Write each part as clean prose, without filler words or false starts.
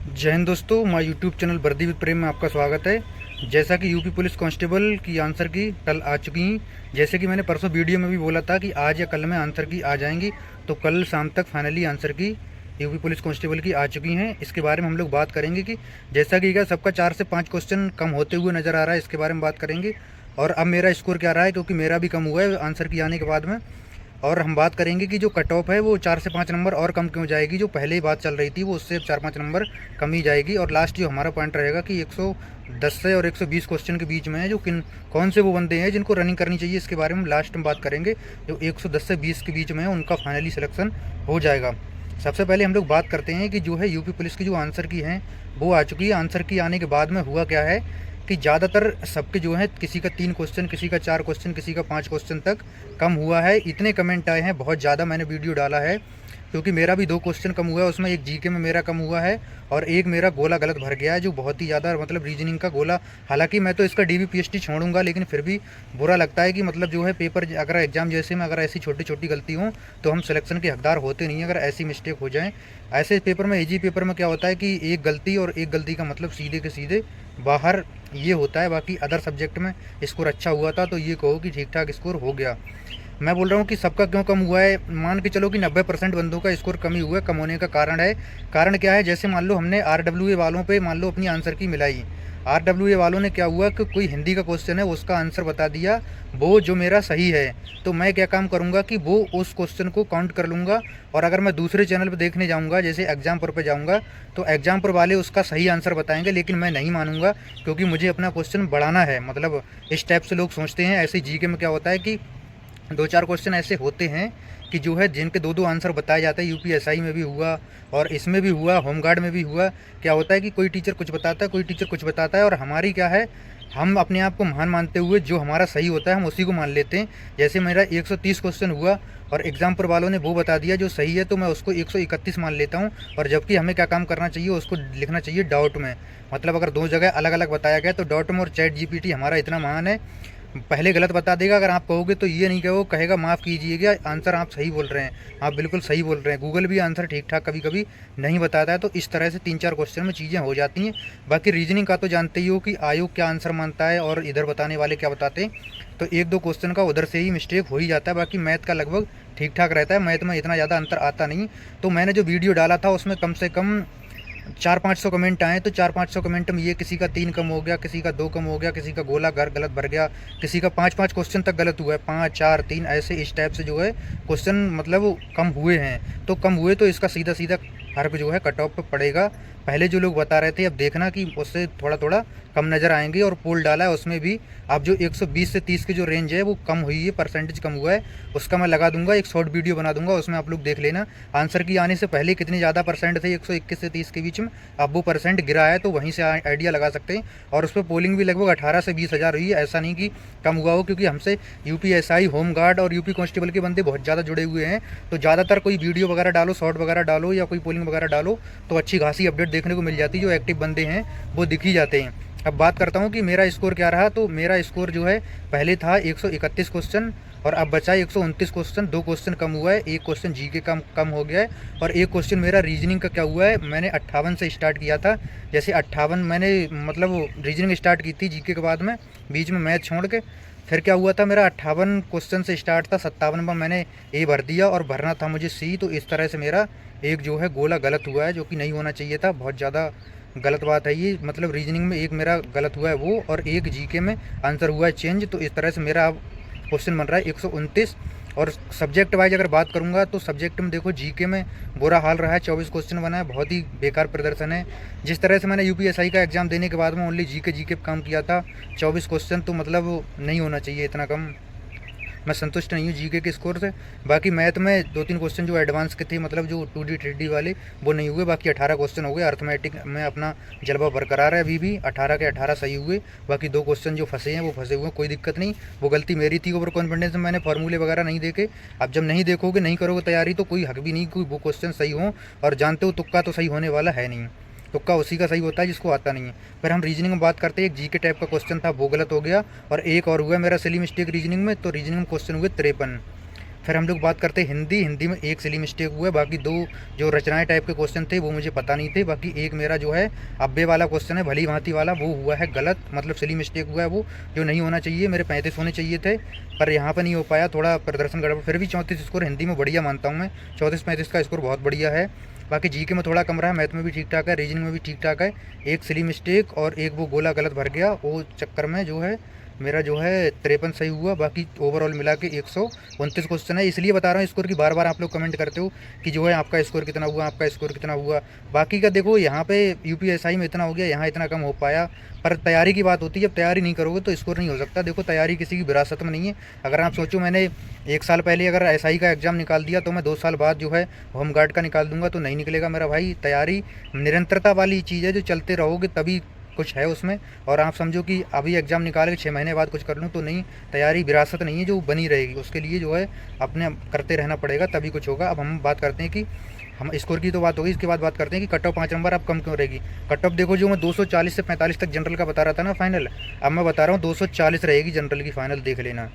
जय हिंद दोस्तों, my YouTube channel वर्दी विद प्रेम में आपका स्वागत है। जैसा कि यूपी पुलिस कांस्टेबल की आंसर की कल आ चुकी हैं, जैसे कि मैंने परसों वीडियो में भी बोला था कि आज या कल में आंसर की आ जाएंगी, तो कल शाम तक फाइनली आंसर की यूपी पुलिस कांस्टेबल की आ चुकी हैं। इसके बारे में हम लोग बात करेंगे कि जैसा कि क्या सबका 4 से 5 क्वेश्चन कम होते हुए नज़र आ रहा है, इसके बारे में बात करेंगे। और अब मेरा स्कोर क्या रहा है, क्योंकि मेरा भी कम हुआ है आंसर की आने के बाद में। और हम बात करेंगे कि जो कट ऑफ है वो 4 से 5 नंबर और कम क्यों जाएगी, जो पहले ही बात चल रही थी वो उससे 4-5 नंबर कम ही जाएगी। और लास्ट जो हमारा पॉइंट रहेगा कि 110 से और 120 क्वेश्चन के बीच में है, जो कौन से वो बंदे हैं जिनको रनिंग करनी चाहिए, इसके बारे में लास्ट में बात करेंगे। जो 110 से 20 के बीच में है उनका फाइनली सिलेक्शन हो जाएगा। सबसे पहले हम लोग बात करते हैं कि जो है यूपी पुलिस की जो आंसर की हैं वो आ चुकी है। आंसर की आने के बाद में हुआ क्या है कि ज़्यादातर सबके जो है किसी का 3 क्वेश्चन, किसी का 4 क्वेश्चन, किसी का 5 क्वेश्चन तक कम हुआ है। इतने कमेंट आए हैं, बहुत ज़्यादा मैंने वीडियो डाला है, क्योंकि मेरा भी 2 क्वेश्चन कम हुआ है। उसमें एक जीके में मेरा कम हुआ है और एक मेरा गोला गलत भर गया है, जो बहुत ही ज़्यादा मतलब रीजनिंग का गोला। हालांकि मैं तो इसका डीबीपीएसटी छोड़ूंगा, लेकिन फिर भी बुरा लगता है कि मतलब जो है पेपर अगर एग्जाम जैसे में अगर ऐसी छोटी छोटी गलती हो तो हम सिलेक्शन के हकदार होते नहीं, अगर ऐसी मिस्टेक हो जाए। ऐसे पेपर में, एजी पेपर में क्या होता है कि एक गलती और एक गलती का मतलब सीधे के सीधे बाहर ये होता है। बाकी अदर सब्जेक्ट में स्कोर अच्छा हुआ था, तो ये कहो कि ठीक ठाक स्कोर हो गया। मैं बोल रहा हूँ कि सबका क्यों कम हुआ है। मान के चलो कि 90% बंदों का स्कोर कम ही हुआ है। कम होने का कारण है, कारण क्या है, जैसे मान लो हमने आरडब्ल्यूए वालों पे मान लो अपनी आंसर की मिलाई। आरडब्ल्यूए वालों ने क्या हुआ कि कोई हिंदी का क्वेश्चन है उसका आंसर बता दिया, वो जो मेरा सही है, तो मैं क्या काम करूँगा कि वो उस क्वेश्चन को काउंट कर लूँगा। और अगर मैं दूसरे चैनल पर देखने जाऊँगा, जैसे एग्जाम पर जाऊँगा, तो एग्जाम पर वाले उसका सही आंसर बताएंगे, लेकिन मैं नहीं मानूंगा, क्योंकि मुझे अपना क्वेश्चन बढ़ाना है। मतलब इस टाइप से लोग सोचते हैं। ऐसे जीके में क्या होता है कि 2-4 क्वेश्चन ऐसे होते हैं कि जो है जिनके 2-2 आंसर बताए जाते हैं। यूपीएसआई में भी हुआ और इसमें भी हुआ, होमगार्ड में भी हुआ। क्या होता है कि कोई टीचर कुछ बताता है, कोई टीचर कुछ बताता है, और हमारी क्या है, हम अपने आप को महान मानते हुए जो हमारा सही होता है हम उसी को मान लेते हैं। जैसे मेरा 130 क्वेश्चन हुआ और एग्जाम पर वालों ने वो बता दिया जो सही है, तो मैं उसको 131 मान लेता हूँ। और जबकि हमें क्या काम करना चाहिए, उसको लिखना चाहिए डाउट में। मतलब अगर 2 जगह अलग अलग बताया गया तो डाउट में। और चैट जीपीटी हमारा इतना महान है, पहले गलत बता देगा। अगर आप कहोगे तो ये नहीं कहो, कहेगा माफ़ कीजिएगा, आंसर आप सही बोल रहे हैं, आप बिल्कुल सही बोल रहे हैं। गूगल भी आंसर ठीक ठाक कभी कभी नहीं बताता है। तो इस तरह से 3-4 क्वेश्चन में चीज़ें हो जाती हैं। बाकी रीजनिंग का तो जानते ही हो कि आयोग क्या आंसर मानता है और इधर बताने वाले क्या बताते हैं, तो 1-2 क्वेश्चन का उधर से ही मिस्टेक हो ही जाता है। बाकी मैथ का लगभग ठीक ठाक रहता है, मैथ में इतना ज़्यादा अंतर आता नहीं। तो मैंने जो वीडियो डाला था उसमें कम से कम 400-500 कमेंट आए, तो 400-500 कमेंट में ये किसी का 3 कम हो गया, किसी का 2 कम हो गया, किसी का गोला घर गलत भर गया, किसी का 5-5 क्वेश्चन तक गलत हुआ है, 5-4-3 ऐसे इस टाइप से जो है क्वेश्चन मतलब कम हुए हैं। तो कम हुए तो इसका सीधा सीधा हर जो है कट ऑफ पे पड़ेगा। पहले जो लोग बता रहे थे, अब देखना कि उससे थोड़ा थोड़ा कम नज़र आएंगे। और पोल डाला है उसमें भी अब जो 120 से 30 की जो रेंज है वो कम हुई है, परसेंटेज कम हुआ है। उसका मैं लगा दूंगा, एक शॉर्ट वीडियो बना दूंगा, उसमें आप लोग देख लेना आंसर की आने से पहले कितने ज़्यादा परसेंट थे, 121 से 30 के बीच में। अब वो परसेंट गिरा है, तो वहीं से आइडिया लगा सकते हैं। और उस पर पोलिंग भी लगभग 18 से 20 हज़ार हुई है, ऐसा नहीं कि कम हुआ हो, क्योंकि हमसे यूपीएसआई, होमगार्ड और यूपी कांस्टेबल के बंदे बहुत ज़्यादा जुड़े हुए हैं। तो ज़्यादातर कोई वीडियो वगैरह डालो, शॉर्ट वगैरह डालो या कोई पोलिंग वगैरह डालो, तो अच्छी खासी अपडेट देखने को मिल जाती है। जो एक्टिव बंदे हैं वो दिख ही जाते हैं। अब बात करता हूँ कि मेरा स्कोर क्या रहा। तो मेरा स्कोर जो है पहले था 131 क्वेश्चन और अब बचा 129 क्वेश्चन। 2 क्वेश्चन कम हुआ है, एक क्वेश्चन जीके कम हो गया है और एक क्वेश्चन मेरा रीजनिंग का क्या हुआ है। मैंने 58 से स्टार्ट किया था, जैसे 58 मैंने मतलब रीजनिंग स्टार्ट की थी जीके के बाद में, बीच में मैथ छोड़ के। फिर क्या हुआ था, मेरा 58 क्वेश्चन से स्टार्ट था, 57 पर मैंने ए भर दिया और भरना था मुझे सी। तो इस तरह से मेरा एक जो है गोला गलत हुआ है, जो कि नहीं होना चाहिए था। बहुत ज़्यादा गलत बात है ये। मतलब रीजनिंग में एक मेरा गलत हुआ है वो, और एक जीके में आंसर हुआ है चेंज। तो इस तरह से मेरा अब क्वेश्चन बन रहा है 129। और सब्जेक्ट वाइज अगर बात करूंगा तो सब्जेक्ट में देखो जीके में बुरा हाल रहा है, 24 क्वेश्चन बना है, बहुत ही बेकार प्रदर्शन है। जिस तरह से मैंने यूपीएसआई का एग्जाम देने के बाद में ओनली जीके पे काम किया था, 24 क्वेश्चन, तो मतलब नहीं होना चाहिए इतना कम। मैं संतुष्ट नहीं हूँ जीके के स्कोर से। बाकी मैथ में 2-3 क्वेश्चन जो एडवांस के थे, मतलब जो 2D 3D वाले, वो नहीं हुए। बाकी 18 क्वेश्चन हो गए। अर्थमेटिक में अपना जलवा बरकरार है, अभी भी 18 के 18 सही हुए। बाकी 2 क्वेश्चन जो फंसे हैं वो फंसे हुए हैं, कोई दिक्कत नहीं। वो गलती मेरी थी, ओवर कॉन्फिडेंस में मैंने फार्मूले वगैरह नहीं देखे। अब जब नहीं देखोगे, नहीं करोगे तैयारी, तो कोई हक भी नहीं कोई वो क्वेश्चन सही हो। और जानते हो तुक्का तो सही होने वाला है नहीं, तुक्का उसी का सही होता है जिसको आता नहीं है। फिर हम रीजनिंग में बात करते हैं, एक जीके टाइप का क्वेश्चन था वो गलत हो गया, और एक और हुआ मेरा सिली मिस्टेक रीजनिंग में। तो रीजनिंग में क्वेश्चन हुए 53। फिर हम लोग बात करते हैं हिंदी। हिंदी में एक सिली मिस्टेक हुआ है, बाकी 2 जो रचनाएँ टाइप के क्वेश्चन थे वो मुझे पता नहीं थे। बाकी एक मेरा जो है अव्यय वाला क्वेश्चन है, भली भांति वाला, वो हुआ है गलत, मतलब सिली मिस्टेक हुआ है वो, जो नहीं होना चाहिए। मेरे 35 होने चाहिए थे, पर यहाँ पर नहीं हो पाया, थोड़ा प्रदर्शन गड़बड़। फिर भी 34 स्कोर हिंदी में बढ़िया मानता हूँ मैं, 34-35 का स्कोर बहुत बढ़िया है। बाकी जीके में थोड़ा कम रहा है, मैथ में भी ठीक ठाक है, रीजनिंग में भी ठीक ठाक है। एक सिली मिस्टेक और एक वो गोला गलत भर गया, वो चक्कर में जो है मेरा जो है 53 सही हुआ। बाकी ओवरऑल मिला के 129 क्वेश्चन है। इसलिए बता रहा हूँ स्कोर की, बार बार आप लोग कमेंट करते हो कि जो है आपका स्कोर कितना हुआ, आपका स्कोर कितना हुआ। बाकी का देखो, यहाँ पे यूपीएसआई में इतना हो गया, यहाँ इतना कम हो पाया, पर तैयारी की बात होती है। जब तैयारी नहीं करोगे तो स्कोर नहीं हो सकता। देखो, तैयारी किसी की विरासत में नहीं है। अगर आप सोचो मैंने 1 साल पहले अगर एसआई का एग्ज़ाम निकाल दिया, तो मैं 2 साल बाद जो है होमगार्ड का निकाल दूंगा, तो नहीं निकलेगा मेरा भाई। तैयारी निरंतरता वाली चीज़ है, जो चलते रहोगे तभी कुछ है उसमें। और आप समझो कि अभी एग्ज़ाम निकाल के 6 महीने बाद कुछ कर लूँ, तो नहीं। तैयारी विरासत नहीं है जो बनी रहेगी, उसके लिए जो है अपने करते रहना पड़ेगा, तभी कुछ होगा। अब हम बात करते हैं कि हम स्कोर की तो बात होगी, इसके बाद बात करते हैं कि कट ऑफ 5 नंबर अब कम क्यों रहेगी। कट ऑफ देखो, जो मैं 240 से 45 तक जनरल का बता रहा था ना फाइनल, अब मैं बता रहा हूँ 240 रहेगी जनरल की फाइनल, देख लेना।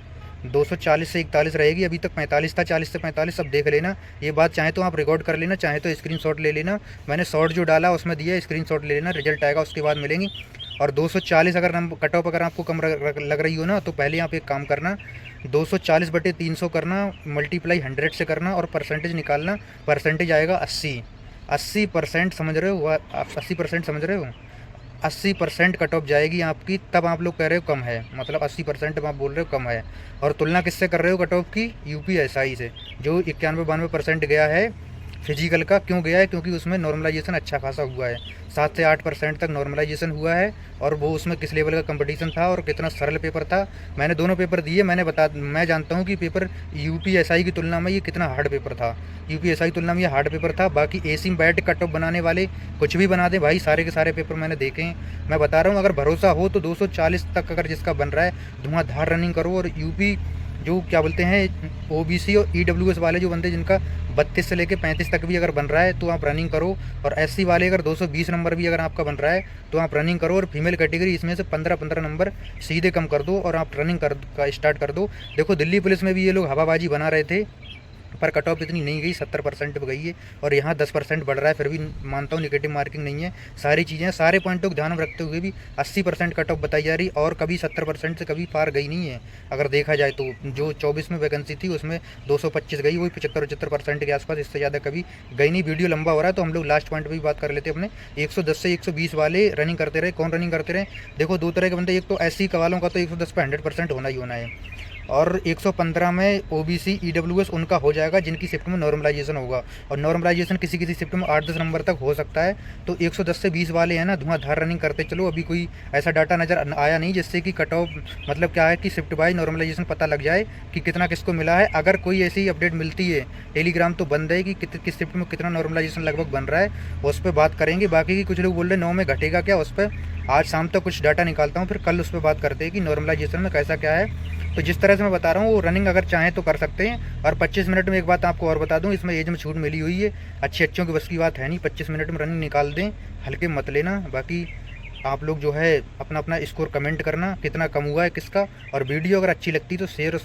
240 से 41 रहेगी, अभी तक 45 था, 40 से 45, अब देख लेना ये बात। चाहे तो आप रिकॉर्ड कर लेना, चाहे तो स्क्रीनशॉट ले लेना, मैंने शॉर्ट जो डाला उसमें दिया, स्क्रीनशॉट ले लेना, रिजल्ट आएगा उसके बाद मिलेंगी। और 240 अगर कट ऑफ अगर आपको कम लग रही हो ना, तो पहले आप एक काम करना, 240/300 करना, मल्टीप्लाई 100 से करना और परसेंटेज निकालना। परसेंटेज आएगा 80%, समझ रहे हो? 80% समझ रहे हो? 80% कट ऑफ जाएगी आपकी, तब आप लोग कह रहे हो कम है, मतलब 80% आप बोल रहे हो कम है। और तुलना किससे कर रहे हो कट ऑफ की? यूपीएसआई से, जो 91-92% गया है फिजिकल का। क्यों गया है? क्योंकि उसमें नॉर्मलाइजेशन अच्छा खासा हुआ है, 7 से 8% तक नॉर्मलाइजेशन हुआ है। और वो उसमें किस लेवल का कंपटीशन था और कितना सरल पेपर था। मैंने दोनों पेपर दिए, मैं जानता हूँ कि पेपर यूपीएसआई की तुलना में ये कितना हार्ड पेपर था। यूपीएसआई की तुलना में ये हार्ड पेपर था। बाकी एसिम बैट कट ऑफ बनाने वाले कुछ भी बना दें भाई, सारे के सारे पेपर मैंने देखे हैं। मैं बता रहा हूँ, अगर भरोसा हो तो 240 तक अगर जिसका बन रहा है, धुआंधार रनिंग करो। और यूपी जो क्या बोलते हैं, ओबीसी और ईडब्ल्यूएस वाले जो बंदे जिनका 32 से लेकर 35 तक भी अगर बन रहा है, तो आप रनिंग करो। और एससी वाले अगर 220 नंबर भी अगर आपका बन रहा है, तो आप रनिंग करो। और फीमेल कैटेगरी इसमें से 15-15 नंबर सीधे कम कर दो और आप रनिंग का स्टार्ट कर दो। देखो, दिल्ली पुलिस में भी ये लोग हवाबाजी बना रहे थे, पर कट ऑफ इतनी नहीं गई, 70% पे गई है। और यहाँ 10% बढ़ रहा है, फिर भी मानता हूँ नेगेटिव मार्किंग नहीं है। सारी चीज़ें, सारे पॉइंटों को ध्यान में रखते हुए भी 80% कट ऑफ बताई जा रही, और कभी 70% से कभी पार गई नहीं है। अगर देखा जाए तो जो 24 में वैकेंसी थी उसमें 225 गई, वही 75-75% के आसपास, इससे ज़्यादा कभी गई नहीं। वीडियो लंबा हो रहा है, तो हम लोग लास्ट पॉइंट पर भी बात कर लेते हैं अपने। 110 से 120 वाले रनिंग करते रहे। कौन रनिंग करते रहे? देखो, 2 तरह के बंदे, एक तो एससी वालों का तो 110 पे 100% होना ही होना है, और 115 में ओबीसी ईडब्ल्यूएस उनका हो जाएगा जिनकी शिफ्ट में नॉर्मलाइजेशन होगा। और नॉर्मलाइजेशन किसी किसी शिफ्ट में 8-10 नंबर तक हो सकता है। तो 110 से 20 वाले हैं ना, धुआंधार रनिंग करते चलो। अभी कोई ऐसा डाटा नज़र आया नहीं जिससे कि कट ऑफ, मतलब क्या है कि शिफ्ट बाय नॉर्मलाइजेशन पता लग जाए कि कितना किसको मिला है। अगर कोई ऐसी अपडेट मिलती है, टेलीग्राम तो बंद है, कि किस शिफ्ट में कितना नॉर्मलाइजेशन लगभग बन रहा है, उस पर बात करेंगे। बाकी की कुछ लोग बोल रहे 9 में घटेगा क्या, उस पर आज शाम तक कुछ डाटा निकालता हूँ, फिर कल उस पर बात करते हैं कि नॉर्मलाइजेशन में कैसा क्या है। तो जिस तरह से मैं बता रहा हूँ, वो रनिंग अगर चाहें तो कर सकते हैं। और 25 मिनट में एक बात आपको और बता दूँ, इसमें एज में छूट मिली हुई है, अच्छों की बस की बात है नहीं। 25 मिनट में रनिंग निकाल दें, हल्के मत लेना। बाकी आप लोग जो है अपना अपना स्कोर कमेंट करना, कितना कम हुआ है किसका। और वीडियो अगर अच्छी लगती तो शेयर